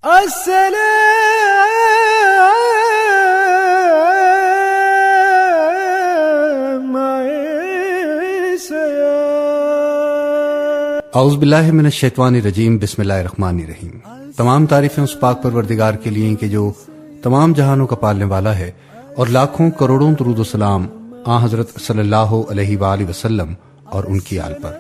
اعوذ باللہ من الشیطان الرجیم، بسم اللہ الرحمن الرحیم۔ تمام تعریفیں اس پاک پروردگار کے لیے کہ جو تمام جہانوں کا پالنے والا ہے، اور لاکھوں کروڑوں درود و سلام آن حضرت صلی اللہ علیہ وآلہ وسلم اور ان کی آل پر۔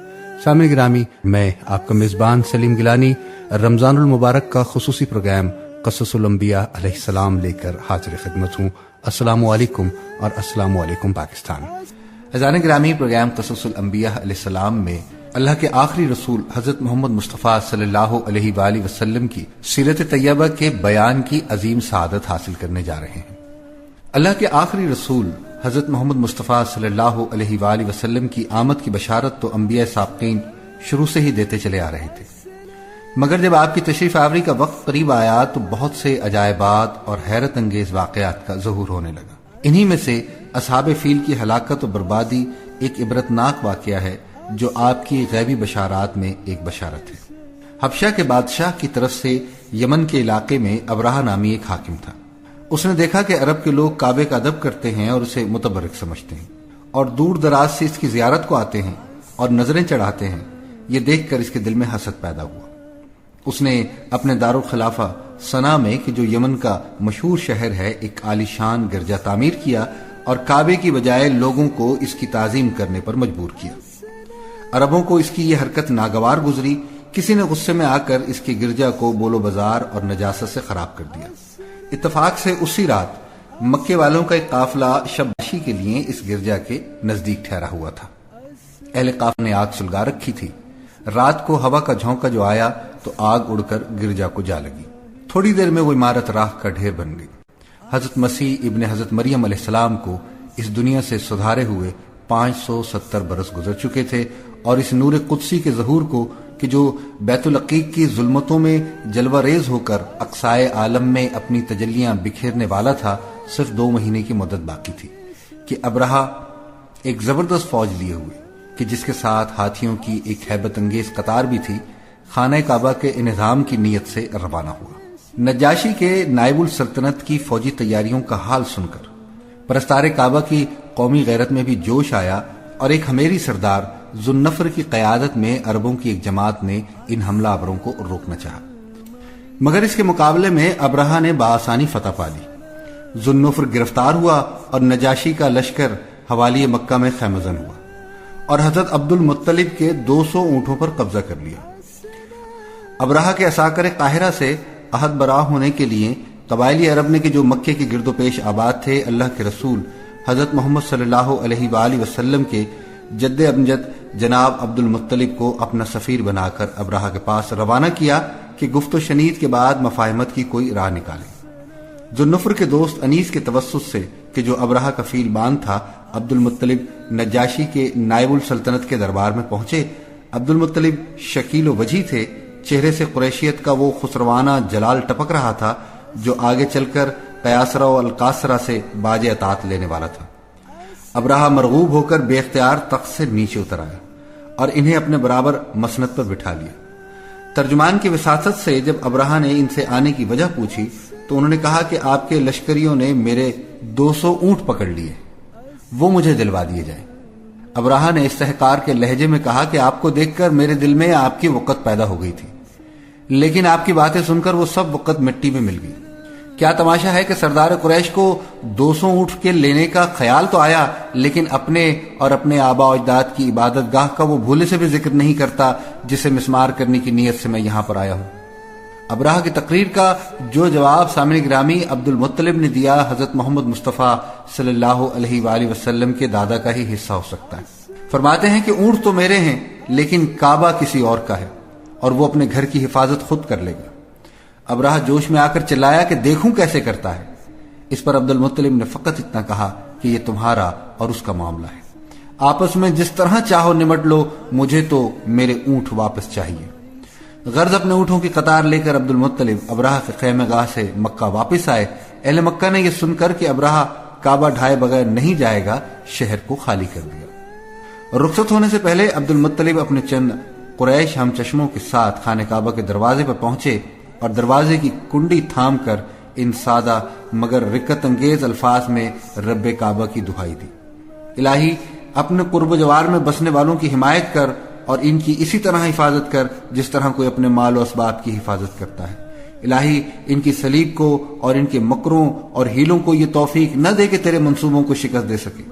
سامعین گرامی، میں آپ کا میزبان سلیم گیلانی رمضان المبارک کا خصوصی پروگرام قصص الانبیاء علیہ السلام لے کر حاضر خدمت ہوں۔ السلام علیکم اور السلام علیکم پاکستان۔ عزیزان گرامی، پروگرام قصص الانبیاء علیہ السلام میں اللہ کے آخری رسول حضرت محمد مصطفیٰ صلی اللہ علیہ وآلہ وسلم کی سیرت طیبہ کے بیان کی عظیم سعادت حاصل کرنے جا رہے ہیں۔ اللہ کے آخری رسول حضرت محمد مصطفیٰ صلی اللہ علیہ وآلہ وسلم کی آمد کی بشارت تو انبیاء سابقین شروع سے ہی دیتے چلے آ رہے تھے، مگر جب آپ کی تشریف آوری کا وقت قریب آیا تو بہت سے عجائبات اور حیرت انگیز واقعات کا ظہور ہونے لگا۔ انہی میں سے اصحاب فیل کی ہلاکت و بربادی ایک عبرتناک واقعہ ہے جو آپ کی غیبی بشارات میں ایک بشارت ہے۔ حبشہ کے بادشاہ کی طرف سے یمن کے علاقے میں ابرہہ نامی ایک حاکم تھا۔ اس نے دیکھا کہ عرب کے لوگ کعبے کا ادب کرتے ہیں اور اسے متبرک سمجھتے ہیں، اور دور دراز سے اس کی زیارت کو آتے ہیں اور نظریں چڑھاتے ہیں۔ یہ دیکھ کر اس کے دل میں حسد پیدا ہوا۔ اس نے اپنے دارالخلافہ صنعا میں کہ جو یمن کا مشہور شہر ہے، ایک عالی شان گرجا تعمیر کیا اور کعبے کی بجائے لوگوں کو اس کی تعظیم کرنے پر مجبور کیا۔ عربوں کو اس کی یہ حرکت ناگوار گزری۔ کسی نے غصے میں آ کر اس کے گرجا کو بول و بازار اور نجاست سے خراب کر دیا۔ اتفاق سے اسی رات مکے والوں کا ایک قافلہ شب باشی کے لیے اس گرجا کے نزدیک ٹھہرا ہوا تھا۔ اہل قافلے نے آگ سلگا رکھی تھی۔ رات کو ہوا کا جھونکا جو آیا تو آگ اڑ کر گرجا کو جا لگی۔ تھوڑی دیر میں وہ عمارت راکھ کا ڈھیر بن گئی۔ حضرت مسیح ابن حضرت مریم علیہ السلام کو اس دنیا سے سدھارے ہوئے 570 برس گزر چکے تھے، اور اس نور قدسی کے ظہور کو کہ جو بیت العقیق کی ظلمتوں میں جلوہ ریز ہو کر اقصائے عالم میں اپنی تجلیاں بکھیرنے والا تھا، صرف 2 مہینے کی مدت باقی تھی کہ ابرہہ ایک زبردست فوج لیے ہوئے کہ جس کے ساتھ ہاتھیوں کی ایک ہیبت انگیز قطار بھی تھی، خانہ کعبہ کے انہدام کی نیت سے روانہ ہوا۔ نجاشی کے نائب السلطنت کی فوجی تیاریوں کا حال سن کر پرستار کعبہ کی قومی غیرت میں بھی جوش آیا، اور ایک ہمیری سردار ذوالنفر کی قیادت میں عربوں کی ایک جماعت نے ان حملہ آوروں کو روکنا چاہا، مگر اس کے مقابلے میں ابرہہ نے بآسانی فتح پا لی۔ ذوالنفر گرفتار ہوا اور نجاشی کا لشکر حوالی مکہ میں خیمہ زن ہوا، اور حضرت عبد المطلب کے 200 اونٹوں پر قبضہ کر لیا۔ ابرہہ کے عساکر قاہرہ سے عہد برآ ہونے کے لیے قبائلی عرب نے کہ جو مکے کے گرد و پیش آباد تھے، اللہ کے رسول حضرت محمد صلی اللہ علیہ وآلہ وسلم کے جد امجد جناب عبد المطلب کو اپنا سفیر بنا کر ابرہہ کے پاس روانہ کیا کہ گفت و شنید کے بعد مفاہمت کی کوئی راہ نکالے۔ ذوالنفر کے دوست انیس کے توسط سے کہ جو ابرہہ کا فیل بان تھا، عبد المطلب نجاشی کے نائب السلطنت کے دربار میں پہنچے۔ عبد المطلب شکیل و وجیح تھے، چہرے سے قریشیت کا وہ خسروانہ جلال ٹپک رہا تھا جو آگے چل کر قیاسرہ و القاصرہ سے باج اطاعت لینے والا تھا۔ ابرہہ مرغوب ہو کر بے اختیار تخت سے نیچے اتر آیا اور انہیں اپنے برابر مسند پر بٹھا لیا۔ ترجمان کی وساطت سے جب ابرہہ نے ان سے آنے کی وجہ پوچھی تو انہوں نے کہا کہ آپ کے لشکریوں نے میرے 200 اونٹ پکڑ لیے، وہ مجھے دلوا دیے جائیں۔ ابرہہ نے استحقار کے لہجے میں کہا کہ آپ کو دیکھ کر میرے دل میں آپ کی وقت پیدا ہو گئی تھی، لیکن آپ کی باتیں سن کر وہ سب وقت مٹی میں مل گئی۔ کیا تماشا ہے کہ سردار قریش کو 200 اونٹ کے لینے کا خیال تو آیا، لیکن اپنے اور اپنے آباء و اجداد کی عبادت گاہ کا وہ بھولے سے بھی ذکر نہیں کرتا جسے مسمار کرنے کی نیت سے میں یہاں پر آیا ہوں۔ ابرہہ کی تقریر کا جو جواب سامعین گرامی عبد المطلب نے دیا، حضرت محمد مصطفیٰ صلی اللہ علیہ وآلہ وسلم کے دادا کا ہی حصہ ہو سکتا ہے۔ فرماتے ہیں کہ اونٹ تو میرے ہیں، لیکن کعبہ کسی اور کا ہے، اور وہ اپنے گھر کی حفاظت خود کر لے گا۔ ابرہہ جوش میں آ کر چلایا کہ دیکھوں کیسے کرتا ہے۔ اس پر عبد المطلب نے فقط اتنا کہا کہ یہ تمہارا اور اس کا معاملہ ہے، آپس میں جس طرح چاہو نمٹ لو، مجھے تو میرے اونٹ واپس چاہیے۔ غرض اپنے اونٹوں کی قطار لے کر عبد المطلب ابرہہ کے خیمہ گاہ سے مکہ واپس آئے۔ اہل مکہ نے یہ سن کر کہ ابرہہ کعبہ ڈھائے بغیر نہیں جائے گا، شہر کو خالی کر دیا۔ رخصت ہونے سے پہلے عبد المطلب اپنے چند قریش ہم چشموں کے ساتھ خانہ کعبہ کے دروازے پر پہنچے اور دروازے کی کنڈی تھام کر ان سادہ مگر رکت انگیز الفاظ میں رب کعبہ کی دعائی دی: الہی اپنے قرب و جوار میں بسنے والوں کی حمایت کر اور ان کی اسی طرح حفاظت کر جس طرح کوئی اپنے مال و اسباب کی حفاظت کرتا ہے۔ الہی ان کی صلیب کو اور ان کے مکروں اور ہیلوں کو یہ توفیق نہ دے کہ تیرے منصوبوں کو شکست دے سکے،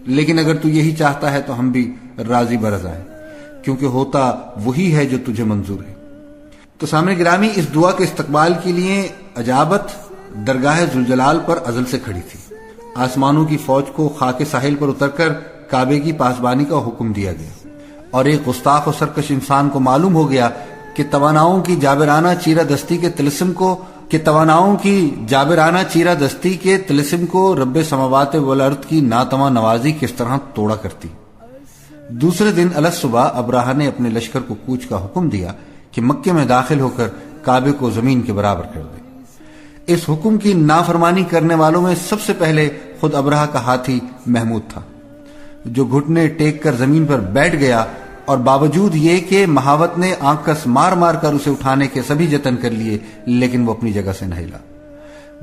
لیکن اگر تو یہی چاہتا ہے تو ہم بھی راضی برضا ہیں، کیونکہ ہوتا وہی ہے جو تجھے منظور ہے۔ تو سامنے گرامی، اس دعا کے استقبال کے لیے اجابت درگاہ ذوالجلال پر ازل سے کھڑی تھی۔ آسمانوں کی فوج کو خاک ساحل پر اتر کر کعبے کی پاسبانی کا حکم دیا گیا، اور ایک گستاخ و سرکش انسان کو معلوم ہو گیا کہ تواناؤں کی جابرانہ چیرہ دستی کے طلسم کو رب سماوات والارض کی ناتواں نوازی کس طرح توڑا کرتی۔ دوسرے دن الصبح ابراہہ نے اپنے لشکر کو کوچ کا حکم دیا کہ مکے میں داخل ہو کر کعبے کو زمین کے برابر کر دے۔ اس حکم کی نافرمانی کرنے والوں میں سب سے پہلے خود ابراہہ کا ہاتھی محمود تھا، جو گھٹنے ٹیک کر زمین پر بیٹھ گیا، اور باوجود یہ کہ مہاوت نے آنکس مار مار کر اسے اٹھانے کے سبھی جتن کر لیے، لیکن وہ اپنی جگہ سے نہ ہلا۔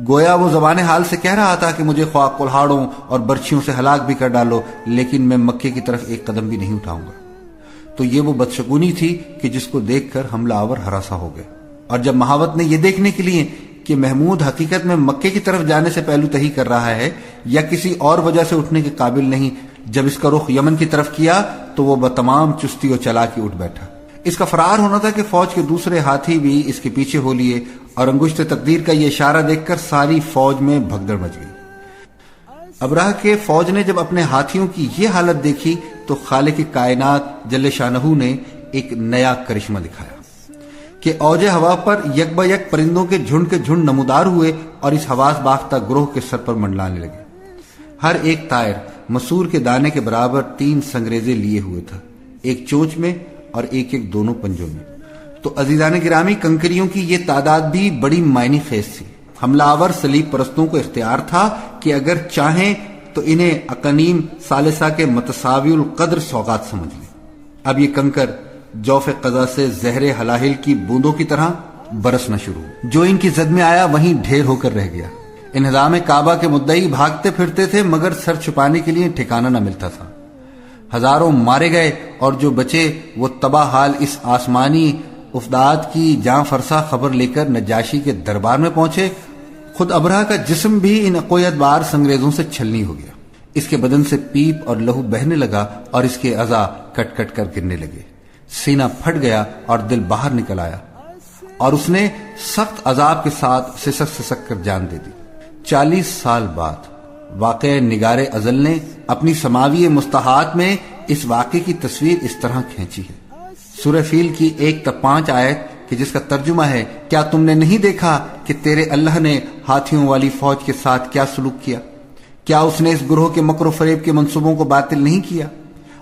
گویا وہ زبان حال سے کہہ رہا تھا کہ مجھے خواہ کلہاڑوں اور برچھیوں سے ہلاک بھی کر ڈالو، لیکن میں مکے کی طرف ایک قدم بھی نہیں اٹھاؤں گا۔ تو یہ وہ بدشگونی تھی کہ جس کو دیکھ کر حملہ آور ہراساں ہو گئے، اور جب مہاوت نے یہ دیکھنے کے لیے کہ محمود حقیقت میں مکے کی طرف جانے سے پہلو تہی کر رہا ہے یا کسی اور وجہ سے اٹھنے کے قابل نہیں، جب اس کا رخ یمن کی طرف کیا تو وہ بتمام چستی و چلاکی اٹھ بیٹھا۔ اس کا فرار ہونا تھا کہ فوج کے دوسرے ہاتھی بھی اس کے پیچھے ہو لیے، اور انگشت تقدیر کا یہ اشارہ دیکھ کر ساری فوج میں بھگدڑ مچ گئی۔ ابراہ کے فوج نے جب اپنے ہاتھیوں کی یہ حالت دیکھی تو خالق کائنات جل شانہ نے ایک نیا کرشمہ دکھایا کہ اوج ہوا پر یک بہ یک پرندوں کے جھنڈ نمودار ہوئے اور اس حواس باختہ گروہ کے سر پر منڈلانے لگے۔ ہر ایک طائر مسور کے دانے کے برابر 3 سنگریزے لیے ہوئے تھا، ایک چونچ میں اور ایک دونوں پنجوں میں۔ تو عزیزان گرامی، کنکریوں کی یہ تعداد بھی بڑی معنی خیز تھی۔ حملہ آور صلیب پرستوں کو اختیار تھا کہ اگر چاہیں تو انہیں اقانیم ثالثہ کے متساوی القدر سوغات سمجھ لیں۔ اب یہ کنکر جوف قضا سے زہر ہلاہل کی بوندوں کی طرح برسنا شروع، جو ان کی زد میں آیا وہیں ڈھیر ہو کر رہ گیا۔ انہدام کعبہ کے مدعی بھاگتے پھرتے تھے، مگر سر چھپانے کے لیے ٹھکانہ نہ ملتا تھا۔ ہزاروں مارے گئے، اور جو بچے وہ تباہ حال اس آسمانی افداد کی جاں فرسا خبر لے کر نجاشی کے دربار میں پہنچے۔ خود ابراہ کا جسم بھی ان عقویت بار سنگریزوں سے چھلنی ہو گیا۔ اس کے بدن سے پیپ اور لہو بہنے لگا، اور اس کے اعضاء کٹ کٹ کر گرنے لگے۔ سینہ پھٹ گیا اور دل باہر نکل آیا، اور اس نے سخت عذاب کے ساتھ سسک سسک کر جان دے دی۔ 40 سال بعد واقعہ نگار ازل نے اپنی سماوی مستحات میں اس واقعے کی تصویر اس طرح کھینچی ہے۔ سورہ فیل کی 1 تا 5 آیت کہ جس کا ترجمہ ہے: کیا تم نے نہیں دیکھا کہ تیرے اللہ نے ہاتھیوں والی فوج کے ساتھ کیا سلوک کیا؟ کیا اس نے اس گروہ کے مکر و فریب کے منصوبوں کو باطل نہیں کیا،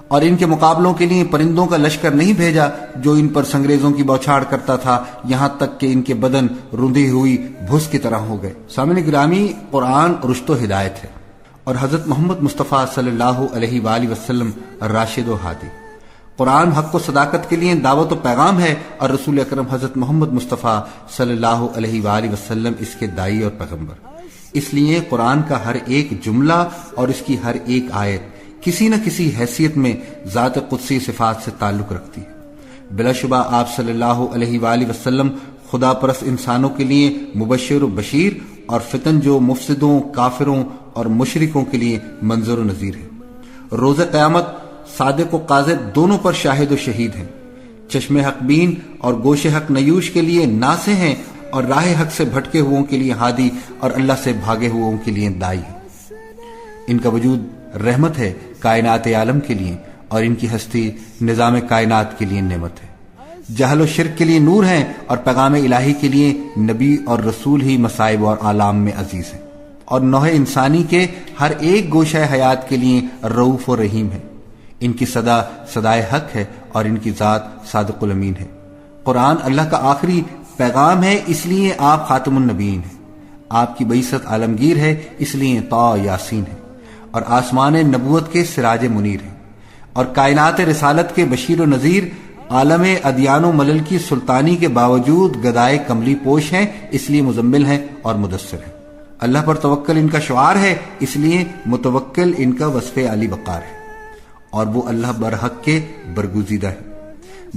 اور ان کے مقابلوں کے لیے پرندوں کا لشکر نہیں بھیجا جو ان پر سنگریزوں کی بوچھاڑ کرتا تھا، یہاں تک کہ ان کے بدن روندھی ہوئی بھس کی طرح ہو گئے۔ سامعین گرامی، قرآن رشد و ہدایت ہے، اور حضرت محمد مصطفیٰ صلی اللہ علیہ وآلہ وسلم راشد و ہادی۔ قرآن حق و صداقت کے لیے دعوت و پیغام ہے، اور رسول اکرم حضرت محمد مصطفیٰ صلی اللہ علیہ وآلہ وسلم اس کے داعی اور پیغمبر۔ اس لیے قرآن کا ہر ایک جملہ اور اس کی ہر ایک آیت کسی نہ کسی حیثیت میں ذات قدسی صفات سے تعلق رکھتی ہے۔ بلا شبہ آپ صلی اللہ علیہ وآلہ وسلم خدا پرست انسانوں کے لیے مبشر و بشیر، اور فتن جو مفسدوں، کافروں اور مشرکوں کے لیے منظر و نذیر ہے۔ روز قیامت صادق و کاذب دونوں پر شاہد و شہید ہیں۔ چشم حق بین اور گوش حق نیوش کے لیے ناصح ہیں، اور راہ حق سے بھٹکے ہوئوں کے لیے ہادی، اور اللہ سے بھاگے ہوئوں کے لیے دائی ہیں۔ ان کا وجود رحمت ہے کائنات عالم کے لیے، اور ان کی ہستی نظام کائنات کے لیے نعمت ہے۔ جہل و شرک کے لیے نور ہیں، اور پیغام الہی کے لیے نبی اور رسول ہی مصائب اور آلام میں عزیز ہیں، اور نوع انسانی کے ہر ایک گوشہ حیات کے لیے رؤوف و رحیم ہے۔ ان کی صدا صدائے حق ہے، اور ان کی ذات صادق الامین ہے۔ قرآن اللہ کا آخری پیغام ہے، اس لیے آپ خاتم النبیین ہیں۔ آپ کی بعثت عالمگیر ہے، اس لیے طٰ یاسین ہے، اور آسمان نبوت کے سراج منیر ہیں، اور کائنات رسالت کے بشیر و نذیر، عالم ادیان و ملل کی سلطانی کے باوجود گدائے کملی پوش ہیں، اس لیے مزمل ہیں اور مدثر ہیں۔ اللہ پر توکل ان کا شعار ہے، اس لیے متوکل ان کا وصف علی وقار ہے، اور وہ اللہ برحق کے برگزیدہ ہے۔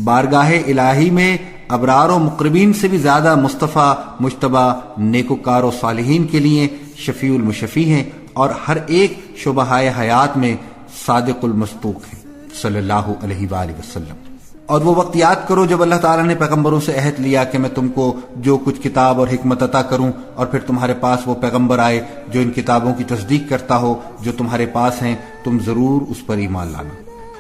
بارگاہ الہی میں ابرار و مقربین سے بھی زیادہ مصطفیٰ مجتبی نیکوکار و صالحین کے لیے شفیع المشفی ہیں، اور ہر ایک شعبہ حیات میں صادق المصدوق ہیں صلی اللہ علیہ وآلہ وسلم۔ اور وہ وقت یاد کرو جب اللہ تعالیٰ نے پیغمبروں سے عہد لیا کہ میں تم کو جو کچھ کتاب اور حکمت عطا کروں، اور پھر تمہارے پاس وہ پیغمبر آئے جو ان کتابوں کی تصدیق کرتا ہو جو تمہارے پاس ہیں، تم ضرور اس پر ایمان لانا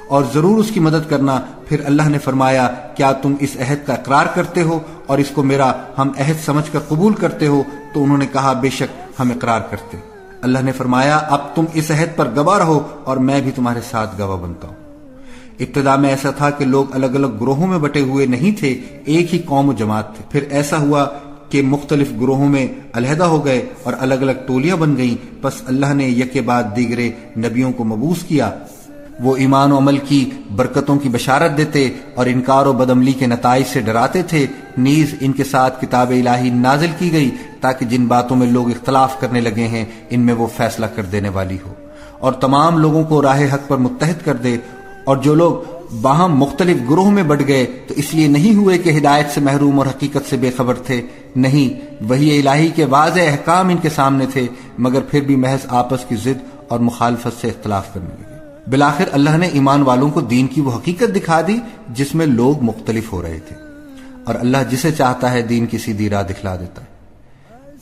اور ضرور اس کی مدد کرنا۔ پھر اللہ نے فرمایا کیا تم اس عہد کا اقرار کرتے ہو اور اس کو میرا ہم عہد سمجھ کر قبول کرتے ہو؟ تو انہوں نے کہا بے شک ہم اقرار کرتے۔ اللہ نے فرمایا اب تم اس عہد پر گواہ رہو اور میں بھی تمہارے ساتھ گواہ بنتا ہوں۔ ابتدا میں ایسا تھا کہ لوگ الگ الگ گروہوں میں بٹے ہوئے نہیں تھے، ایک ہی قوم و جماعت تھے۔ پھر ایسا ہوا کہ مختلف گروہوں میں علیحدہ ہو گئے اور الگ الگ ٹولیاں بن گئیں، پس اللہ نے یک بعد دیگرے نبیوں کو مبعوث کیا۔ وہ ایمان و عمل کی برکتوں کی بشارت دیتے اور انکار و بدعملی کے نتائج سے ڈراتے تھے۔ نیز ان کے ساتھ کتاب الہی نازل کی گئی تاکہ جن باتوں میں لوگ اختلاف کرنے لگے ہیں ان میں وہ فیصلہ کر دینے والی ہو اور تمام لوگوں کو راہ حق پر متحد کر دے۔ اور جو لوگ باہم مختلف گروہ میں بٹ گئے تو اس لیے نہیں ہوئے کہ ہدایت سے محروم اور حقیقت سے بے خبر تھے، نہیں، وحی الہی کے واضح احکام ان کے سامنے تھے، مگر پھر بھی محض آپس کی ضد اور مخالفت سے اختلاف کرنے لگے۔ بالآخر اللہ نے ایمان والوں کو دین کی وہ حقیقت دکھا دی جس میں لوگ مختلف ہو رہے تھے، اور اللہ جسے چاہتا ہے دین کی سیدھی راہ دکھلا دیتا ہے۔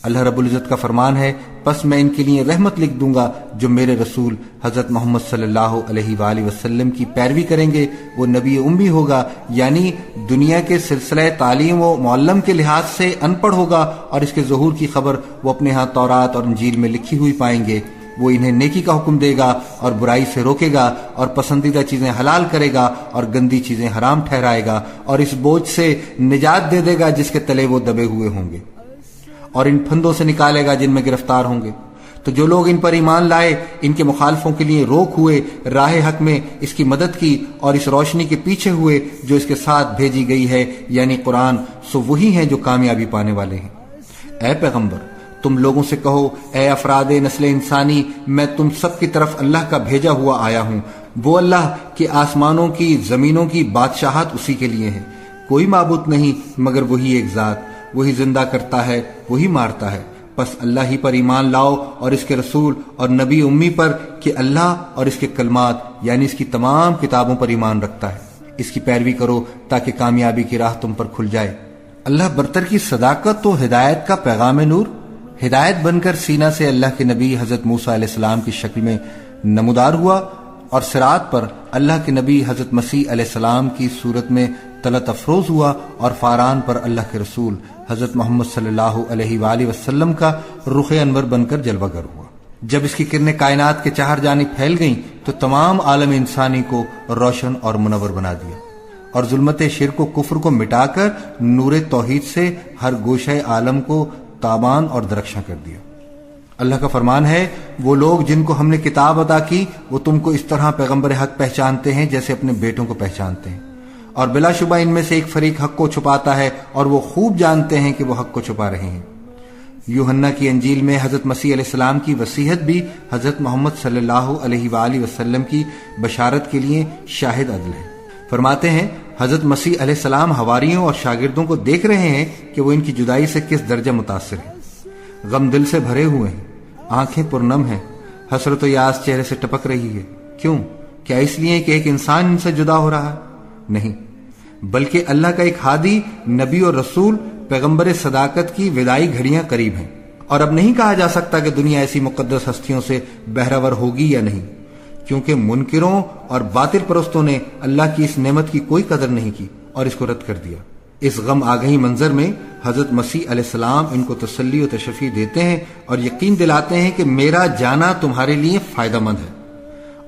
اللہ رب العزت کا فرمان ہے پس میں ان کے لیے رحمت لکھ دوں گا جو میرے رسول حضرت محمد صلی اللہ علیہ وآلہ وسلم کی پیروی کریں گے۔ وہ نبی امی ہوگا، یعنی دنیا کے سلسلہ تعلیم و معلم کے لحاظ سے ان پڑھ ہوگا، اور اس کے ظہور کی خبر وہ اپنے ہاں تورات اور انجیل میں لکھی ہوئی پائیں گے۔ وہ انہیں نیکی کا حکم دے گا اور برائی سے روکے گا، اور پسندیدہ چیزیں حلال کرے گا اور گندی چیزیں حرام ٹھہرائے گا، اور اس بوجھ سے نجات دے دے گا جس کے تلے وہ دبے ہوئے ہوں گے، اور ان پھندوں سے نکالے گا جن میں گرفتار ہوں گے۔ تو جو لوگ ان پر ایمان لائے، ان کے مخالفوں کے لیے روک ہوئے، راہ حق میں اس کی مدد کی اور اس روشنی کے پیچھے ہوئے جو اس کے ساتھ بھیجی گئی ہے، یعنی قرآن، سو وہی ہیں جو کامیابی پانے والے ہیں۔ اے پیغمبر، تم لوگوں سے کہو اے افراد نسل انسانی، میں تم سب کی طرف اللہ کا بھیجا ہوا آیا ہوں۔ وہ اللہ کہ آسمانوں کی زمینوں کی بادشاہت اسی کے لیے ہے، کوئی معبود نہیں مگر وہی ایک ذات، وہی زندہ کرتا ہے، وہی مارتا ہے۔ پس اللہ ہی پر ایمان لاؤ اور اس کے رسول اور نبی امی پر کہ اللہ اور اس کے کلمات یعنی اس کی تمام کتابوں پر ایمان رکھتا ہے، اس کی پیروی کرو تاکہ کامیابی کی راہ تم پر کھل جائے۔ اللہ برتر کی صداقت و ہدایت کا پیغام نور ہدایت بن کر سینہ سے اللہ کے نبی حضرت موسیٰ علیہ السلام کی شکل میں نمودار ہوا، اور صراط پر اللہ کے نبی حضرت مسیح علیہ السلام کی صورت میں طلعت افروز ہوا، اور فاران پر اللہ کے رسول حضرت محمد صلی اللہ علیہ وآلہ وسلم کا رخ انور بن کر جلوہ گر ہوا۔ جب اس کی کرنیں کائنات کے چار جانب پھیل گئیں تو تمام عالم انسانی کو روشن اور منور بنا دیا، اور ظلمت شرک و کفر کو مٹا کر نور توحید سے ہر گوشہ عالم کو تابان اور درخشاں کر دیا۔ اللہ کا فرمان ہے وہ لوگ جن کو ہم نے کتاب عطا کی وہ تم کو اس طرح پیغمبر حق پہچانتے ہیں جیسے اپنے بیٹوں کو پہچانتے ہیں، اور بلا شبہ ان میں سے ایک فریق حق کو چھپاتا ہے اور وہ خوب جانتے ہیں کہ وہ حق کو چھپا رہے ہیں۔ یوحنا کی انجیل میں حضرت مسیح علیہ السلام کی وصیحت بھی حضرت محمد صلی اللہ علیہ وآلہ وسلم کی بشارت کے لیے شاہد عدل ہے۔ فرماتے ہیں حضرت مسیح علیہ السلام حواریوں اور شاگردوں کو دیکھ رہے ہیں کہ وہ ان کی جدائی سے کس درجہ متاثر ہیں، غم دل سے بھرے ہوئے ہیں، آنکھیں پرنم ہیں، حسرت و یاس چہرے سے ٹپک رہی ہے۔ کیوں؟ کیا اس لیے کہ ایک انسان ان سے جدا ہو رہا ہے؟ نہیں، بلکہ اللہ کا ایک ہادی نبی اور رسول پیغمبر صداقت کی وداعی گھڑیاں قریب ہیں، اور اب نہیں کہا جا سکتا کہ دنیا ایسی مقدس ہستیوں سے بہرور ہوگی یا نہیں، کیونکہ منکروں اور باطل پرستوں نے اللہ کی اس نعمت کی کوئی قدر نہیں کی اور اس کو رد کر دیا۔ اس غم آگہی منظر میں حضرت مسیح علیہ السلام ان کو تسلی و تشفی دیتے ہیں اور یقین دلاتے ہیں کہ میرا جانا تمہارے لیے فائدہ مند ہے،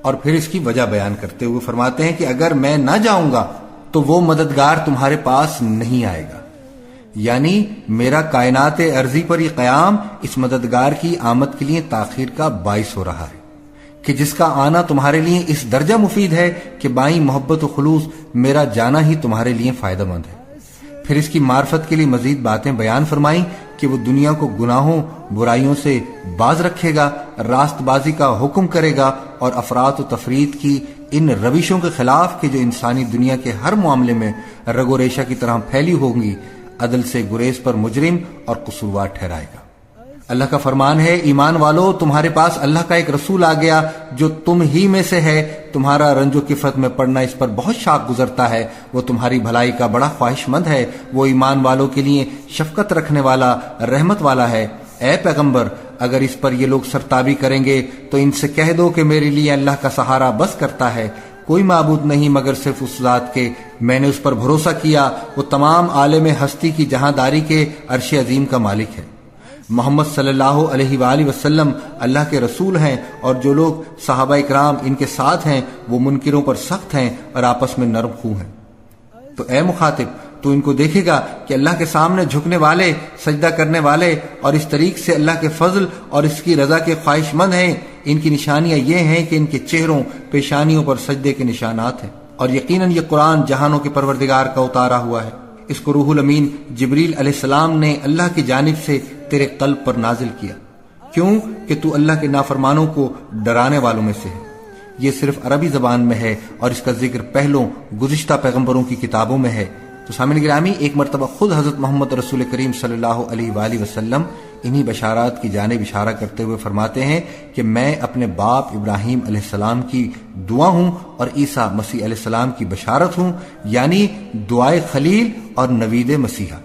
اور پھر اس کی وجہ بیان کرتے ہوئے فرماتے ہیں کہ اگر میں نہ جاؤں گا تو وہ مددگار تمہارے پاس نہیں آئے گا، یعنی میرا کائنات ارضی پر یہ قیام اس مددگار کی آمد کے لیے تاخیر کا باعث ہو رہا ہے، کہ جس کا آنا تمہارے لیے اس درجہ مفید ہے کہ بائیں محبت و خلوص میرا جانا ہی تمہارے لیے فائدہ مند ہے۔ پھر اس کی معرفت کے لیے مزید باتیں بیان فرمائیں کہ وہ دنیا کو گناہوں برائیوں سے باز رکھے گا، راست بازی کا حکم کرے گا اور افراط و تفریط کی ان روشوں کے خلاف کہ جو انسانی دنیا کے ہر معاملے میں رگ و ریشہ کی طرح پھیلی ہوں گی، عدل سے گریز پر مجرم اور قصوروار ٹھہرائے گا۔ اللہ کا فرمان ہے، ایمان والو تمہارے پاس اللہ کا ایک رسول آ گیا جو تم ہی میں سے ہے، تمہارا رنج و کفت میں پڑنا اس پر بہت شاق گزرتا ہے، وہ تمہاری بھلائی کا بڑا خواہش مند ہے، وہ ایمان والوں کے لیے شفقت رکھنے والا رحمت والا ہے۔ اے پیغمبر، اگر اس پر یہ لوگ سرتابی کریں گے تو ان سے کہہ دو کہ میرے لیے اللہ کا سہارا بس کرتا ہے، کوئی معبود نہیں مگر صرف اس ذات کے، میں نے اس پر بھروسہ کیا، وہ تمام عالم ہستی کی جہانداری کے عرش عظیم کا مالک ہے۔ محمد صلی اللہ علیہ وآلہ وسلم اللہ کے رسول ہیں، اور جو لوگ صحابہ اکرام ان کے ساتھ ہیں وہ منکروں پر سخت ہیں اور آپس میں نرم خو ہیں۔ تو اے مخاطب، تو ان کو دیکھے گا کہ اللہ کے سامنے جھکنے والے، سجدہ کرنے والے اور اس طریق سے اللہ کے فضل اور اس کی رضا کے خواہش مند ہیں، ان کی نشانیاں یہ ہیں کہ ان کے چہروں پیشانیوں پر سجدے کے نشانات ہیں، اور یقیناً یہ قرآن جہانوں کے پروردگار کا اتارا ہوا ہے۔ اس کو روح الامین جبریل علیہ السلام نے اللہ کی جانب سے تیرے قلب پر نازل کیا، کیوں کہ تو اللہ کے نافرمانوں کو ڈرانے والوں میں سے ہے۔ یہ صرف عربی زبان میں ہے اور اس کا ذکر پہلوں گزشتہ پیغمبروں کی کتابوں میں ہے۔ تو سامعین گرامی، ایک مرتبہ خود حضرت محمد رسول کریم صلی اللہ علیہ وآلہ وسلم انہی بشارات کی جانب اشارہ کرتے ہوئے فرماتے ہیں کہ میں اپنے باپ ابراہیم علیہ السلام کی دعا ہوں اور عیسیٰ مسیح علیہ السلام کی بشارت ہوں، یعنی دعائے خلیل اور نوید مسیحا۔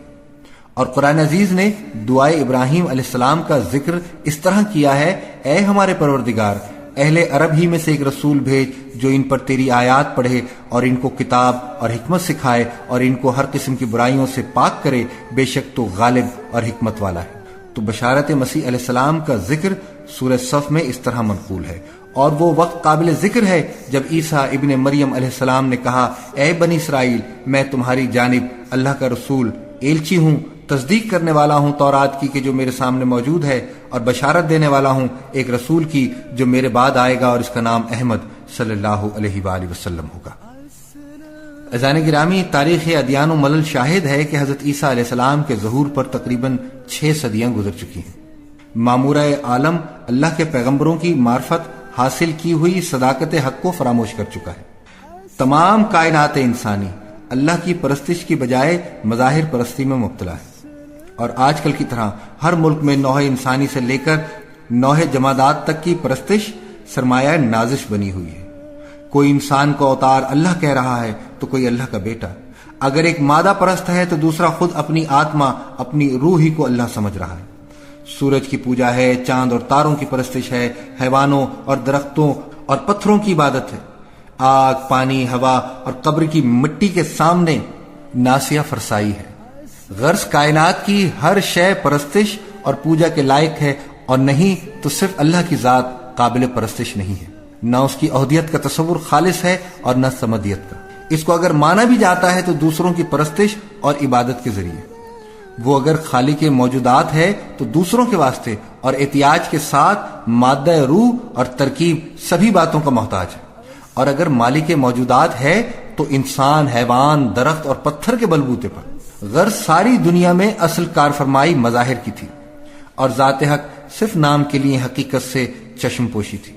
اور قرآن عزیز نے دعائے ابراہیم علیہ السلام کا ذکر اس طرح کیا ہے، اے ہمارے پروردگار، اہل عرب ہی میں سے ایک رسول بھیج جو ان پر تیری آیات پڑھے اور ان کو کتاب اور حکمت سکھائے اور ان کو ہر قسم کی برائیوں سے پاک کرے، بے شک تو غالب اور حکمت والا ہے۔ تو بشارت مسیح علیہ السلام کا ذکر سورہ صف میں اس طرح منقول ہے، اور وہ وقت قابل ذکر ہے جب عیسیٰ ابن مریم علیہ السلام نے کہا، اے بنی اسرائیل، میں تمہاری جانب اللہ کا رسول ایلچی ہوں، تصدیق کرنے والا ہوں تورات کی کہ جو میرے سامنے موجود ہے، اور بشارت دینے والا ہوں ایک رسول کی جو میرے بعد آئے گا اور اس کا نام احمد صلی اللہ علیہ وآلہ وسلم ہوگا۔ عزیزان گرامی، تاریخ ادیان و ملل شاہد ہے کہ حضرت عیسیٰ علیہ السلام کے ظہور پر تقریباً 6 صدیاں گزر چکی ہیں۔ مامورہ عالم اللہ کے پیغمبروں کی معرفت حاصل کی ہوئی صداقت حق کو فراموش کر چکا ہے۔ تمام کائنات انسانی اللہ کی پرستش کی بجائے مظاہر پرستی میں مبتلا ہے، اور آج کل کی طرح ہر ملک میں نوع انسانی سے لے کر نوع جمادات تک کی پرستش سرمایہ نازش بنی ہوئی ہے۔ کوئی انسان کو اوتار اللہ کہہ رہا ہے تو کوئی اللہ کا بیٹا، اگر ایک مادہ پرست ہے تو دوسرا خود اپنی آتما، اپنی روح ہی کو اللہ سمجھ رہا ہے۔ سورج کی پوجا ہے، چاند اور تاروں کی پرستش ہے، حیوانوں اور درختوں اور پتھروں کی عبادت ہے، آگ، پانی، ہوا اور قبر کی مٹی کے سامنے ناسیہ فرسائی ہے۔ غرض کائنات کی ہر شے پرستش اور پوجا کے لائق ہے، اور نہیں تو صرف اللہ کی ذات قابل پرستش نہیں ہے، نہ اس کی اہدیت کا تصور خالص ہے اور نہ سمدیت کا۔ اس کو اگر مانا بھی جاتا ہے تو دوسروں کی پرستش اور عبادت کے ذریعے۔ وہ اگر خالق موجودات ہے تو دوسروں کے واسطے اور احتیاج کے ساتھ مادہ روح اور ترکیب سبھی باتوں کا محتاج ہے، اور اگر مالک موجودات ہے تو انسان، حیوان، درخت اور پتھر کے بلبوتے پر۔ غرض ساری دنیا میں اصل کارفرمائی مظاہر کی تھی، اور ذات حق صرف نام کے لیے حقیقت سے چشم پوشی تھی،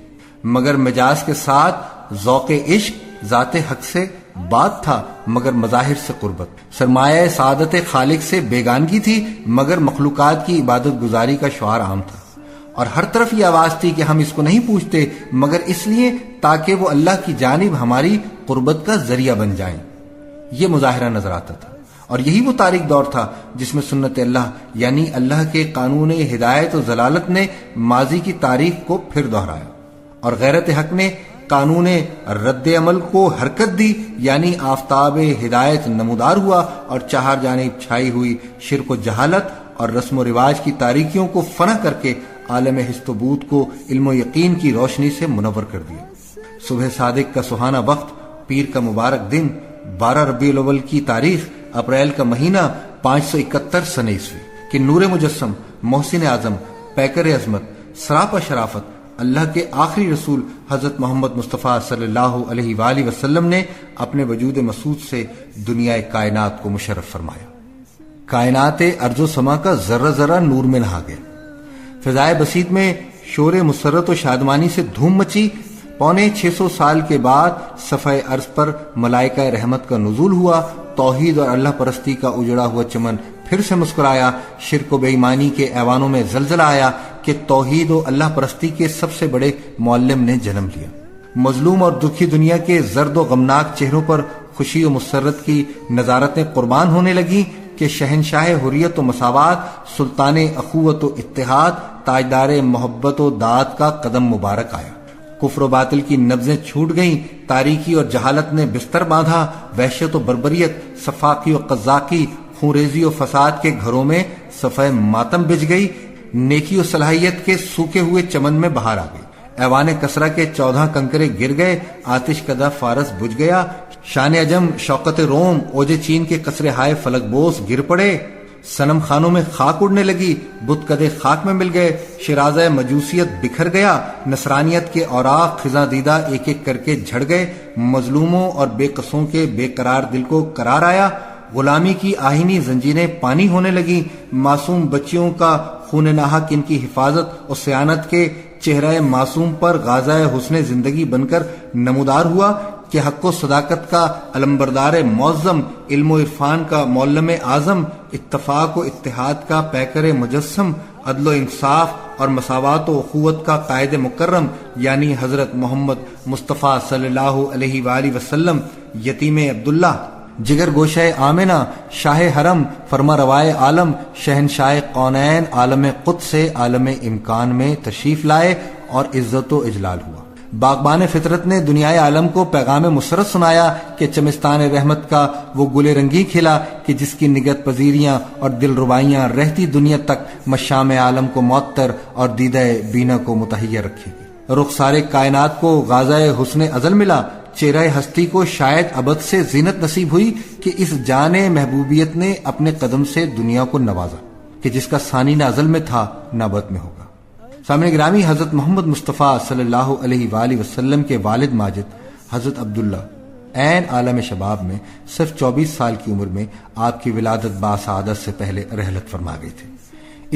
مگر مجاز کے ساتھ ذوق عشق ذات حق سے بات تھا، مگر مظاہر سے قربت۔ سرمایہ سعادت خالق سے بیگانگی تھی، مگر مخلوقات کی عبادت گزاری کا شعار عام تھا، اور ہر طرف یہ آواز تھی کہ ہم اس کو نہیں پوچھتے مگر اس لیے تاکہ وہ اللہ کی جانب ہماری قربت کا ذریعہ بن جائیں۔ یہ مظاہرہ نظر آتا تھا، اور یہی وہ تاریک دور تھا جس میں سنت اللہ یعنی اللہ کے قانون ہدایت و ضلالت نے ماضی کی تاریخ کو پھر دہرایا، اور غیرت حق نے قانون رد عمل کو حرکت دی، یعنی آفتاب ہدایت نمودار ہوا اور چہار جانب چھائی ہوئی شرک و جہالت اور رسم و رواج کی تاریکیوں کو فنا کر کے عالم ہست و بود کو علم و یقین کی روشنی سے منور کر دیا۔ صبح صادق کا سہانا وقت، پیر کا مبارک دن، 12 ربیع الاول کی تاریخ، اپریل کا مہینہ 571 سن عیسوی کہ نور مجسم، محسن اعظم، پیکر عظمت، سراپا شرافت، اللہ کے آخری رسول حضرت محمد مصطفیٰ صلی اللہ علیہ وآلہ وسلم نے اپنے وجود مسعود سے دنیا کائنات کو مشرف فرمایا۔ کائنات ارض و سما کا ذرہ ذرہ نور میں نہا گیا۔ فضائے بسیط میں شور مسرت و شادمانی سے دھوم مچی۔ 650 سال کے بعد صفحہ ارض پر ملائکہ رحمت کا نزول ہوا۔ توحید اور اللہ پرستی کا اجڑا ہوا چمن پھر سے مسکرایا۔ شرک و بے ایمانی کے ایوانوں میں زلزلہ آیا کہ توحید و اللہ پرستی کے سب سے بڑے معلم نے جنم لیا۔ مظلوم اور دکھی دنیا کے زرد و غمناک چہروں پر خوشی و مسرت کی نظارتیں قربان ہونے لگیں کہ شہنشاہ حریت و مساوات، سلطان اخوت و اتحاد، تاجدار محبت و داد کا قدم مبارک آیا۔ کفر و باطل کی نبضیں چھوٹ گئیں، تاریکی اور جہالت نے بستر باندھا، وحشت و بربریت، صفاقی و قذاقی، خونریزی و فساد کے گھروں میں صفحہ ماتم بجھ گئی۔ نیکی و صلاحیت کے سوکھے ہوئے چمن میں بہار آ گئی۔ ایوان کسرا کے 14 کنکرے گر گئے، آتش کدہ فارس بجھ گیا۔ شان عجم، شوکت روم، اوج چین کے قصر ہائے فلک بوس گر پڑے۔ صنم خانوں میں خاک اڑنے لگی، بت کدے خاک میں مل گئے۔ شرازہ مجوسیت بکھر گیا، نصرانیت کے اوراق خزاں دیدہ ایک ایک کر کے جھڑ گئے۔ مظلوموں اور بے قصوں کے بے قرار دل کو قرار آیا۔ غلامی کی آہینی زنجیریں پانی ہونے لگیں۔ معصوم بچیوں کا خون ناحق ان کی حفاظت اور سیانت کے چہرہ معصوم پر غازہ حسن زندگی بن کر نمودار ہوا کہ حق و صداقت کا علمبردار معظم، علم و عرفان کا معلم اعظم، اتفاق و اتحاد کا پیکر مجسم، عدل و انصاف اور مساوات و اخوت کا قائد مکرم یعنی حضرت محمد مصطفیٰ صلی اللہ علیہ وآلہ وسلم، یتیم عبداللہ، جگر گوشہ آمنہ، شاہ حرم، فرما روائے عالم، شہنشاہ کونین، عالم قدس سے عالم امکان میں تشریف لائے اور عزت و اجلال ہوا۔ باغبان فطرت نے دنیائے عالم کو پیغام مسرت سنایا کہ چمستان رحمت کا وہ گل رنگی کھلا کہ جس کی نگہت پذیریاں اور دل ربائیاں رہتی دنیا تک مشام عالم کو معطر اور دیدہ بینا کو متحیر رکھے گی۔ رخسار کائنات کو غازہ حسن ازل ملا، چہرہ ہستی کو شاید ابد سے زینت نصیب ہوئی کہ اس جان محبوبیت نے اپنے قدم سے دنیا کو نوازا کہ جس کا ثانی نہ ازل میں تھا نہ ابد میں ہوگا۔ سامعین گرامی، حضرت محمد مصطفیٰ صلی اللہ علیہ وآلہ وسلم کے والد ماجد حضرت عبداللہ عین عالم شباب میں صرف 24 سال کی عمر میں آپ کی ولادت باسعادت سے پہلے رحلت فرما گئے تھے۔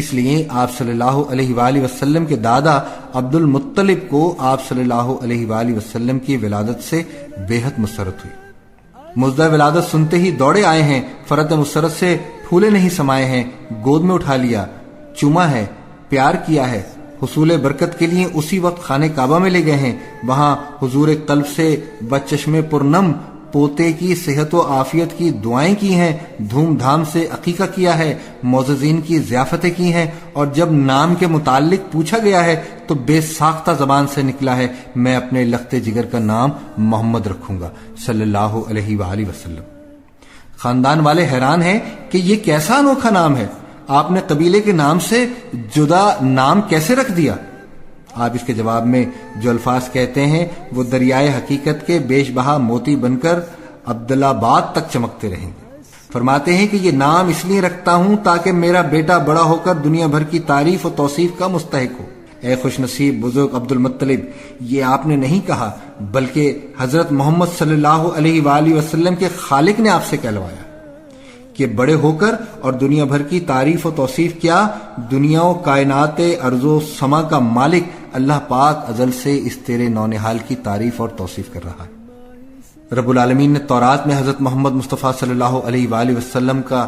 اس لیے آپ صلی اللہ علیہ وآلہ وسلم کے دادا عبد المطلب کو آپ صلی اللہ علیہ وآلہ وسلم کی ولادت سے بے حد مسرت ہوئی۔ مزدہ ولادت سنتے ہی دوڑے آئے ہیں، فرت مسرت سے پھولے نہیں سمائے ہیں، گود میں اٹھا لیا، چوما ہے، پیار کیا ہے۔ حصول برکت کے لیے اسی وقت خانہ کعبہ میں لے گئے ہیں، وہاں حضور قلب سے بچشم پرنم پوتے کی صحت و عافیت کی دعائیں کی ہیں، دھوم دھام سے عقیقہ کیا ہے، معززین کی ضیافتیں کی ہیں، اور جب نام کے متعلق پوچھا گیا ہے تو بے ساختہ زبان سے نکلا ہے، میں اپنے لخت جگر کا نام محمد رکھوں گا صلی اللہ علیہ وآلہ وسلم۔ خاندان والے حیران ہیں کہ یہ کیسا انوکھا نام ہے، آپ نے قبیلے کے نام سے جدا نام کیسے رکھ دیا؟ آپ اس کے جواب میں جو الفاظ کہتے ہیں وہ دریائے حقیقت کے بیش بہا موتی بن کر عبدالآباد تک چمکتے رہیں گے۔ فرماتے ہیں کہ یہ نام اس لیے رکھتا ہوں تاکہ میرا بیٹا بڑا ہو کر دنیا بھر کی تعریف و توصیف کا مستحق ہو۔ اے خوش نصیب بزرگ عبد المطلب، یہ آپ نے نہیں کہا بلکہ حضرت محمد صلی اللہ علیہ وآلہ وسلم کے خالق نے آپ سے کہلوایا کہ بڑے ہو کر اور دنیا بھر کی تعریف و توصیف کیا، دنیا و کائنات ارض و سما کا مالک اللہ پاک ازل سے اس تیرے نونہال کی تعریف اور توصیف کر رہا ہے۔ رب العالمین نے تورات میں حضرت محمد مصطفیٰ صلی اللہ علیہ وآلہ وسلم کا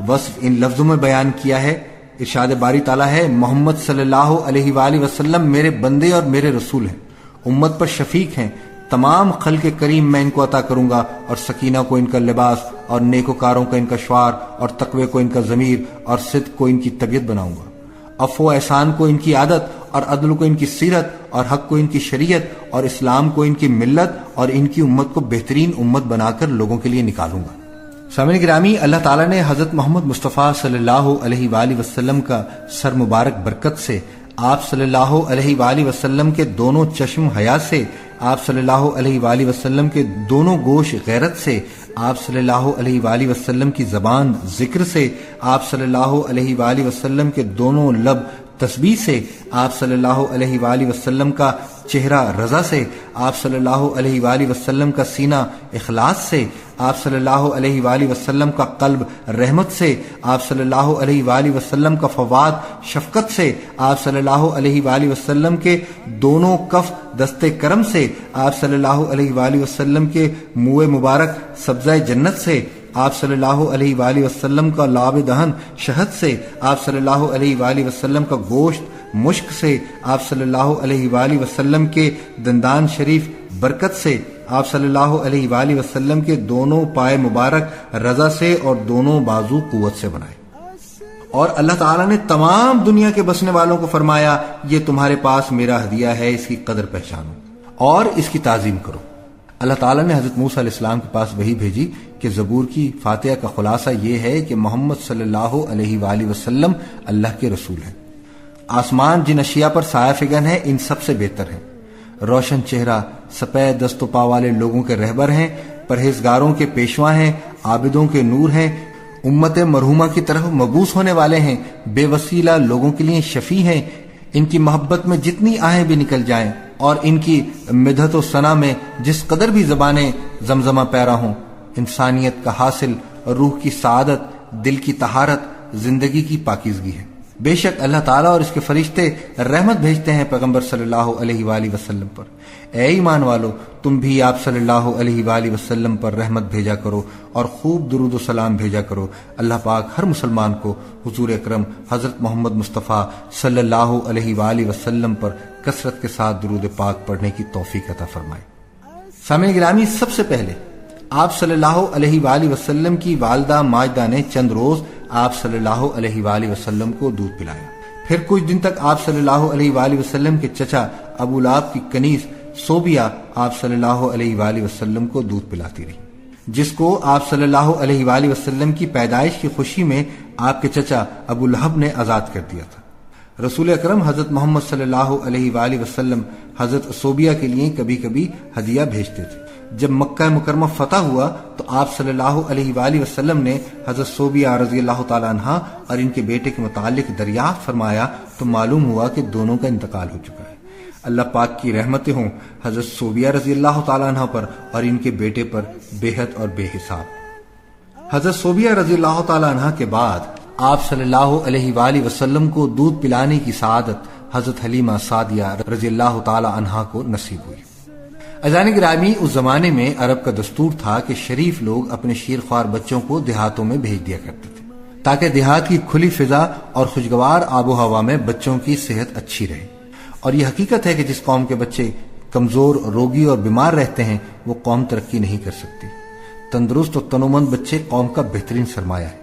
وصف ان لفظوں میں بیان کیا ہے۔ ارشاد باری تعالیٰ ہے، محمد صلی اللہ علیہ وآلہ وسلم میرے بندے اور میرے رسول ہیں، امت پر شفیق ہیں، تمام خلق کریم میں ان کو عطا کروں گا، اور سکینہ کو ان کا لباس، اور نیکوکاروں کا ان کا شعار، اور تقوی کو ان کا ضمیر، اور صدق کو ان کی طبیعت بناؤں گا، عفو و احسان کو ان کی عادت، اور عدل کو ان کی سیرت، اور حق کو ان کی شریعت، اور اسلام کو ان کی ملت، اور ان کی امت کو بہترین امت بنا کر لوگوں کے لیے نکالوں گا۔ سامعین گرامی، اللہ تعالیٰ نے حضرت محمد مصطفیٰ صلی اللہ علیہ وآلہ وسلم کا سر مبارک برکت سے، آپ صلی اللہ علیہ وآلہ وسلم کے دونوں چشم حیا سے، آپ صلی اللہ علیہ وآلہ وسلم کے دونوں گوش غیرت سے، آپ صلی اللہ علیہ وآلہ وسلم کی زبان ذکر سے، آپ صلی اللہ علیہ وآلہ وسلم کے دونوں لب تسبیح سے، آپ صلی اللہ علیہ وآلہ وسلم کا چہرہ رضا سے، آپ صلی اللہ علیہ وآلہ وسلم کا سینہ اخلاص سے، آپ صلی اللہ علیہ وآلہ وسلم کا قلب رحمت سے، آپ صلی اللہ علیہ وآلہ وسلم کا فواد شفقت سے، آپ صلی اللہ علیہ وآلہ وسلم کے دونوں کف دست کرم سے، آپ صلی اللہ علیہ وآلہ وسلم کے منہ مبارک سبزہ جنت سے، آپ صلی اللہ علیہ وآلہ وسلم کا لعاب دہن شہد سے، آپ صلی اللہ علیہ وآلہ وسلم کا گوشت مشک سے، آپ صلی اللہ علیہ وآلہ وسلم کے دندان شریف برکت سے، آپ صلی اللہ علیہ وآلہ وسلم کے دونوں پائے مبارک رضا سے اور دونوں بازو قوت سے بنائے۔ اور اللہ تعالیٰ نے تمام دنیا کے بسنے والوں کو فرمایا، یہ تمہارے پاس میرا ہدیہ ہے، اس کی قدر پہچانو اور اس کی تعظیم کرو۔ اللہ تعالیٰ نے حضرت موسیٰ علیہ السلام کے پاس وحی بھیجی کہ زبور کی فاتحہ کا خلاصہ یہ ہے کہ محمد صلی اللہ علیہ وآلہ وسلم اللہ کے رسول ہیں۔ آسمان جن اشیاء پر سایہ فگن ہے ان سب سے بہتر ہے، روشن چہرہ سفید دست و پا والے لوگوں کے رہبر ہیں، پرہیزگاروں کے پیشوا ہیں، عابدوں کے نور ہیں، امت مرحومہ کی طرف مبعوث ہونے والے ہیں، بے وسیلہ لوگوں کے لیے شفیع ہیں۔ ان کی محبت میں جتنی آہیں بھی نکل جائیں اور ان کی مدحت و ثنا میں جس قدر بھی زبانیں زمزمہ پیرا ہوں، انسانیت کا حاصل، روح کی سعادت، دل کی طہارت، زندگی کی پاکیزگی ہے۔ بے شک اللہ تعالیٰ اور اس کے فرشتے رحمت بھیجتے ہیں پیغمبر صلی اللہ علیہ وآلہ وسلم پر۔ اے ایمان والو، تم بھی آپ صلی اللہ علیہ وآلہ وسلم پر رحمت بھیجا کرو اور خوب درود و سلام بھیجا کرو۔ اللہ پاک ہر مسلمان کو حضور اکرم حضرت محمد مصطفیٰ صلی اللہ علیہ وآلہ وسلم پر کثرت کے ساتھ درود پاک پڑھنے کی توفیق عطا فرمائے۔ سامعین گرامی، سب سے پہلے آپ صلی اللہ علیہ وآلہ وسلم کی والدہ ماجدہ نے چند روز آپ صلی اللہ علیہ وآلہ وسلم کو دودھ پلایا۔ پھر کچھ دن تک آپ صلی اللہ علیہ وآلہ وسلم کے چچا ابو لہب کی کنیز صوبیہ آپ صلی اللہ علیہ وآلہ وسلم کو دودھ پلاتی رہی، جس کو آپ صلی اللہ علیہ وآلہ وسلم کی پیدائش کی خوشی میں آپ کے چچا ابو لہب نے آزاد کر دیا تھا۔ رسول اکرم حضرت محمد صلی اللہ علیہ وآلہ وسلم حضرت صوبیہ کے لیے کبھی کبھی ہدیہ بھیجتے تھے۔ جب مکہ مکرمہ فتح ہوا تو آپ صلی اللہ علیہ وآلہ وسلم نے حضرت صوبیہ رضی اللہ تعالیٰ عنہ اور ان کے بیٹے کے متعلق دریافت فرمایا تو معلوم ہوا کہ دونوں کا انتقال ہو چکا ہے۔ اللہ پاک کی رحمتیں ہوں حضرت صوبیہ رضی اللہ تعالیٰ عنہ پر اور ان کے بیٹے پر بے حد اور بے حساب۔ حضرت صوبیہ رضی اللہ تعالیٰ عنہ کے بعد آپ صلی اللہ علیہ وآلہ وسلم کو دودھ پلانے کی سعادت حضرت حلیمہ سعدیہ رضی اللہ تعالیٰ عنہ کو نصیب ہوئی۔ عزیزان گرامی، اس زمانے میں عرب کا دستور تھا کہ شریف لوگ اپنے شیرخوار بچوں کو دیہاتوں میں بھیج دیا کرتے تھے تاکہ دیہات کی کھلی فضا اور خوشگوار آب و ہوا میں بچوں کی صحت اچھی رہے۔ اور یہ حقیقت ہے کہ جس قوم کے بچے کمزور، روگی اور بیمار رہتے ہیں وہ قوم ترقی نہیں کر سکتی۔ تندرست اور تنومند بچے قوم کا بہترین سرمایہ ہے۔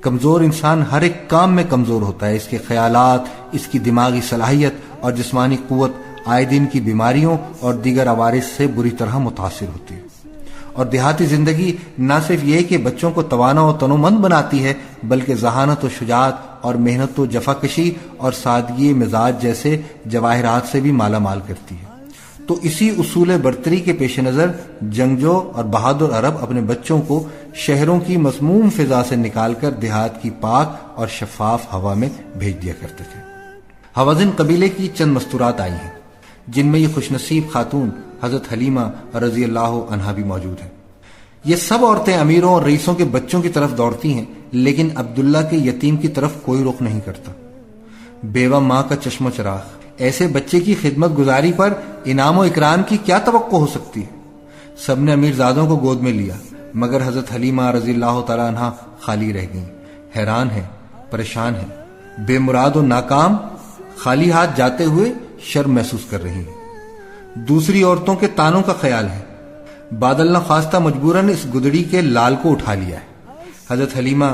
کمزور انسان ہر ایک کام میں کمزور ہوتا ہے، اس کے خیالات، اس کی دماغی صلاحیت اور جسمانی قوت آئے دن کی بیماریوں اور دیگر عوارض سے بری طرح متاثر ہوتی ہے۔ اور دیہاتی زندگی نہ صرف یہ کہ بچوں کو توانا و تنومند بناتی ہے بلکہ ذہانت و شجاعت اور محنت و جفاکشی اور سادگی مزاج جیسے جواہرات سے بھی مالا مال کرتی ہے۔ تو اسی اصول برتری کے پیش نظر جنگجو اور بہادر عرب اپنے بچوں کو شہروں کی مسموم فضا سے نکال کر دیہات کی پاک اور شفاف ہوا میں بھیج دیا کرتے تھے۔ حوازن قبیلے کی چند مستورات آئی ہیں جن میں یہ خوش نصیب خاتون حضرت حلیمہ رضی اللہ عنہا بھی موجود ہیں۔ یہ سب عورتیں امیروں اور رئیسوں کے بچوں کی طرف دوڑتی ہیں لیکن عبداللہ کے یتیم کی طرف کوئی رخ نہیں کرتا۔ بیوہ ماں کا چشم و چراغ، ایسے بچے کی خدمت گزاری پر انعام و اکرام کی کیا توقع ہو سکتی ہے؟ سب نے امیر زادوں کو گود میں لیا مگر حضرت حلیمہ رضی اللہ تعالیٰ عنہا خالی رہ گئیں، حیران ہیں، پریشان ہیں، بے مراد و ناکام، خالی ہاتھ جاتے ہوئے شرم محسوس کر رہی ہیں۔ دوسری عورتوں کے تانوں کا خیال ہے۔ بعد اللہ خواستہ مجبوراً اس گدڑی کے لال کو اٹھا لیا ہے۔ حضرت حلیمہ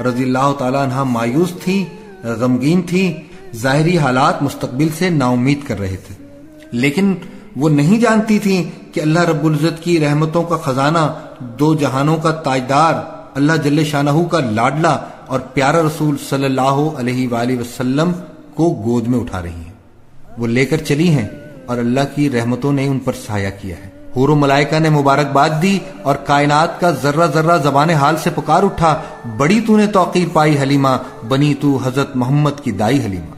رضی اللہ تعالیٰ عنہ مایوس تھی، غمگین تھی، ظاہری حالات مستقبل سے نا امید کر رہے تھے، لیکن وہ نہیں جانتی تھیں کہ اللہ رب العزت کی رحمتوں کا خزانہ، دو جہانوں کا تاجدار، اللہ جل شانہ کا لاڈلا اور پیارا رسول صلی اللہ علیہ وآلہ وسلم کو گود میں اٹھا رہی ہیں۔ وہ لے کر چلی ہیں اور اللہ کی رحمتوں نے ان پر سایہ کیا ہے۔ حور و ملائکہ نے مبارکباد دی اور کائنات کا ذرہ ذرہ زبان حال سے پکار اٹھا، بڑی تو نے توقیر پائی حلیمہ، بنی تو حضرت محمد کی دائی حلیمہ۔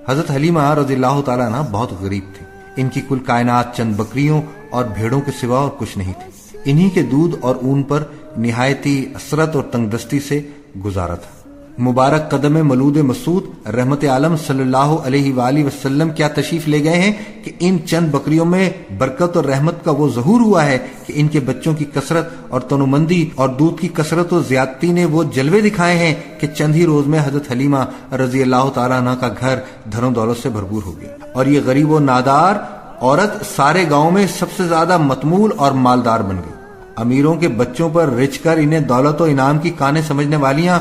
حضرت حلیمہ رضی اللہ تعالیٰ عنہ بہت غریب تھی. ان کی کل کائنات چند بکریوں اور بھیڑوں کے سوا اور کچھ نہیں تھی. انہی کے دودھ اور اون پر نہایتی اسرت اور تنگ دستی سے گزارا تھا. مبارک قدم مولود مسعود رحمت عالم صلی اللہ علیہ وآلہ وسلم کیا تشریف لے گئے ہیں کہ ان چند بکریوں میں برکت اور رحمت کا وہ ظہور ہوا ہے کہ ان کے بچوں کی کثرت اور تنومندی اور دودھ کی کثرت و زیادتی نے وہ جلوے دکھائے ہیں کہ چند ہی روز میں حضرت حلیمہ رضی اللہ تعالیٰ عنہ کا گھر دھن و دولت سے بھرپور ہو گیا، اور یہ غریب و نادار عورت سارے گاؤں میں سب سے زیادہ متمول اور مالدار بن گئی. امیروں کے بچوں پر رچ کر انہیں دولت و انعام کی کانیں سمجھنے والیاں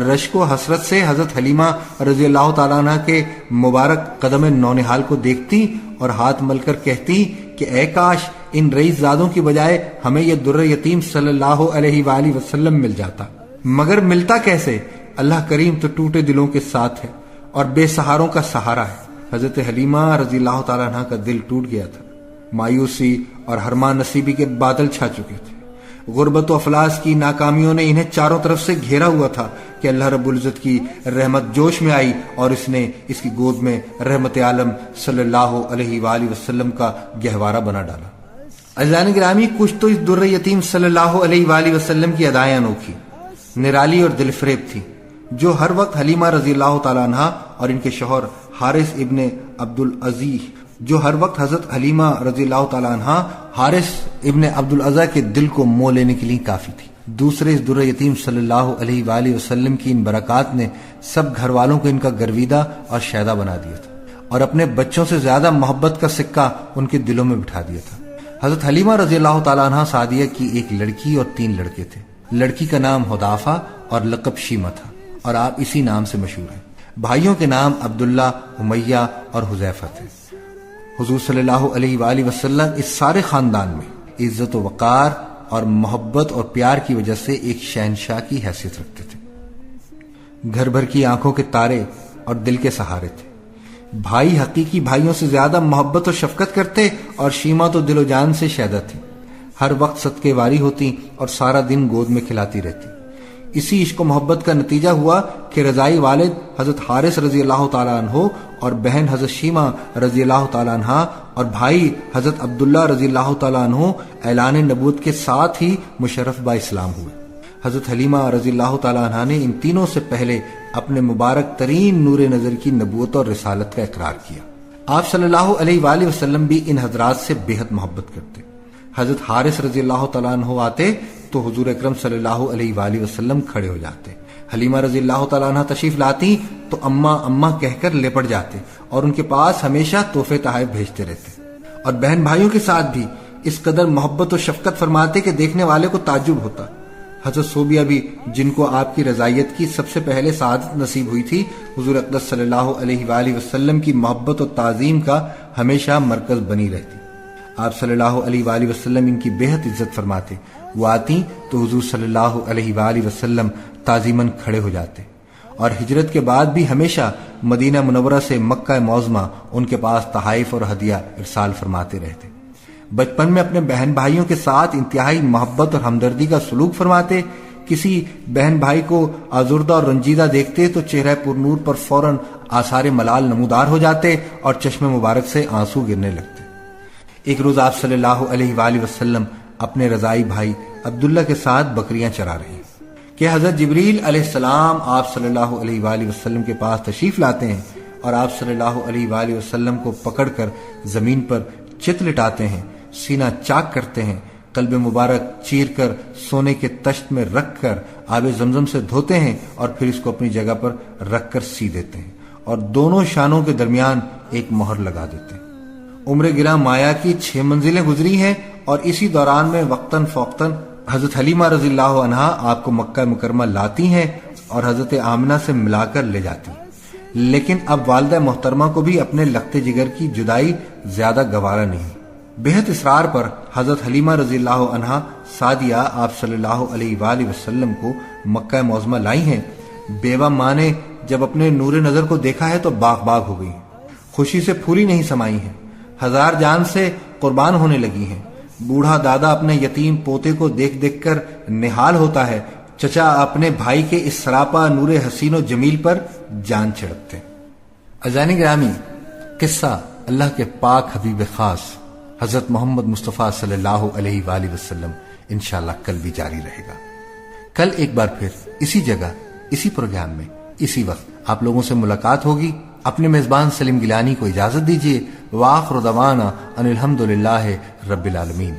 رشک و حسرت سے حضرت حلیمہ رضی اللہ تعالیٰ عنہ کے مبارک قدم نونہال کو دیکھتی اور ہاتھ مل کر کہتی کہ اے کاش ان رئیس زادوں کی بجائے ہمیں یہ در یتیم صلی اللہ علیہ وآلہ وسلم مل جاتا. مگر ملتا کیسے؟ اللہ کریم تو ٹوٹے دلوں کے ساتھ ہے اور بے سہاروں کا سہارا ہے. حضرت حلیمہ رضی اللہ تعالیٰ عنہ کا دل ٹوٹ گیا تھا. مایوسی اور ہرمان نصیبی کے بادل چھا چکے تھے. غربت و افلاس کی ناکامیوں نے انہیں چاروں طرف سے گھیرا ہوا تھا کہ اللہ رب العزت کی رحمت جوش میں آئی اور اس نے اس کی گود میں رحمت عالم صلی اللہ علیہ وآلہ وسلم کا گہوارہ بنا ڈالا. عزیزان گرامی، کچھ تو اس در یتیم صلی اللہ علیہ وآلہ وسلم کی ادائیں انوکھی، نرالی اور دل فریب تھی، جو ہر وقت حلیمہ رضی اللہ تعالیٰ عنہ اور ان کے شوہر حارث ابن حضرت حلیمہ رضی اللہ تعالیٰ عنہ حارث ابن عبد العزیٰ کے دل کو مو لینے کے لیے کافی تھی. دوسرے اس در یتیم صلی اللہ علیہ وآلہ وسلم کی ان برکات نے سب گھر والوں کو ان کا گرویدہ اور شیدا بنا دیا تھا اور اپنے بچوں سے زیادہ محبت کا سکہ ان کے دلوں میں بٹھا دیا تھا. حضرت حلیمہ رضی اللہ تعالیٰ عنہ سعدیہ کی ایک لڑکی اور 3 لڑکے تھے. لڑکی کا نام حذافہ اور لقب شیمہ تھا اور آپ اسی نام سے مشہور ہیں. بھائیوں کے نام عبداللہ، امیہ اور حذیفہ تھے. حضور صلی اللہ علیہ وآلہ وسلم اس سارے خاندان میں عزت و وقار اور محبت اور پیار کی وجہ سے ایک شہنشاہ کی حیثیت رکھتے تھے. گھر بھر کی آنکھوں کے تارے اور دل کے سہارے تھے. بھائی حقیقی بھائیوں سے زیادہ محبت و شفقت کرتے اور شیمہ تو دل و جان سے شیدا تھی. ہر وقت صدقے واری ہوتی اور سارا دن گود میں کھلاتی رہتی. اسی عشق و محبت کا نتیجہ ہوا کہ رضائی والد حضرت حارث رضی اللہ تعالیٰ عنہ اور بہن حضرت شیمہ رضی اللہ تعالیٰ عنہ اور بھائی حضرت عبداللہ رضی اللہ تعالیٰ عنہ اعلان نبوت کے ساتھ ہی مشرف با اسلام ہوئے. حضرت حلیمہ رضی اللہ تعالیٰ عنہ نے ان تینوں سے پہلے اپنے مبارک ترین نور نظر کی نبوت اور رسالت کا اقرار کیا. آپ صلی اللہ علیہ وآلہ وسلم بھی ان حضرات سے بے حد محبت کرتے. حضرت حارث رضی اللہ تعالیٰ عنہ آتے تو حضور اکرم صلی اللہ علیہ وآلہ وسلم کھڑے ہو جاتے. حلیمہ رضی اللہ تعالیٰ عنہ تشریف لاتی تو اماں اماں کہہ کر لپٹ جاتے اور ان کے پاس ہمیشہ تحفے تحائف بھیجتے رہتے. اور بہن بھائیوں کے ساتھ بھی اس قدر محبت و شفقت فرماتے کہ دیکھنے والے کو تعجب ہوتا. حضرت صوبیہ بھی، جن کو آپ کی رضائیت کی سب سے پہلے سعادت نصیب ہوئی تھی، حضور اقدس صلی اللہ علیہ وآلہ وسلم کی محبت و تعظیم کا ہمیشہ مرکز بنی رہتی. آپ صلی اللہ علیہ وآلہ وسلم ان کی بے حد عزت فرماتے. وہ آتی تو حضور صلی اللہ علیہ وآلہ وسلم تعظیماً کھڑے ہو جاتے اور ہجرت کے بعد بھی ہمیشہ مدینہ منورہ سے مکہ معظمہ ان کے پاس تحائف اور ہدیہ ارسال فرماتے رہتے. بچپن میں اپنے بہن بھائیوں کے ساتھ انتہائی محبت اور ہمدردی کا سلوک فرماتے. کسی بہن بھائی کو آزردہ اور رنجیدہ دیکھتے تو چہرہ پر نور پر فوراً آثار ملال نمودار ہو جاتے اور چشم مبارک سے آنسو گرنے لگتے. ایک روز آپ صلی اللہ علیہ وآلہ وسلم اپنے رضائی بھائی عبداللہ کے ساتھ بکریاں چرا رہے ہیں کہ حضرت جبریل علیہ السلام آپ صلی اللہ علیہ وآلہ وسلم کے پاس تشریف لاتے ہیں اور آپ صلی اللہ علیہ وآلہ وسلم کو پکڑ کر زمین پر چت لٹاتے ہیں، سینہ چاک کرتے ہیں، قلب مبارک چیر کر سونے کے تشت میں رکھ کر آب زمزم سے دھوتے ہیں اور پھر اس کو اپنی جگہ پر رکھ کر سی دیتے ہیں اور دونوں شانوں کے درمیان ایک مہر لگا دیتے ہیں. عمر گراں مایا کی 6 منزلیں گزری ہیں اور اسی دوران میں وقتاً فوقتاً حضرت حلیمہ رضی اللہ عنہا آپ کو مکہ مکرمہ لاتی ہیں اور حضرت آمنہ سے ملا کر لے جاتی. لیکن اب والدہ محترمہ کو بھی اپنے لخت جگر کی جدائی زیادہ گوارا نہیں. بہت اصرار پر حضرت حلیمہ رضی اللہ عنہا سعدیہ آپ صلی اللہ علیہ وآلہ وسلم کو مکہ معظمہ لائی ہیں. بیوہ ماں نے جب اپنے نور نظر کو دیکھا ہے تو باغ باغ ہو گئی، خوشی سے پھولی نہیں سمائی ہیں، ہزار جان سے قربان ہونے لگی ہیں. بوڑھا دادا اپنے یتیم پوتے کو دیکھ دیکھ کر نہال ہوتا ہے. چچا اپنے بھائی کے اس سراپا نور حسین و جمیل پر جان چھڑکتے. عزیزان گرامی، قصہ اللہ کے پاک حبیب خاص حضرت محمد مصطفیٰ صلی اللہ علیہ وآلہ وسلم انشاءاللہ کل بھی جاری رہے گا۔ کل ایک بار پھر اسی جگہ، اسی پروگرام میں، اسی وقت آپ لوگوں سے ملاقات ہوگی۔ اپنے میزبان سلیم گیلانی کو اجازت دیجیے۔ وآخر دعوانا ان الحمدللہ رب العالمین۔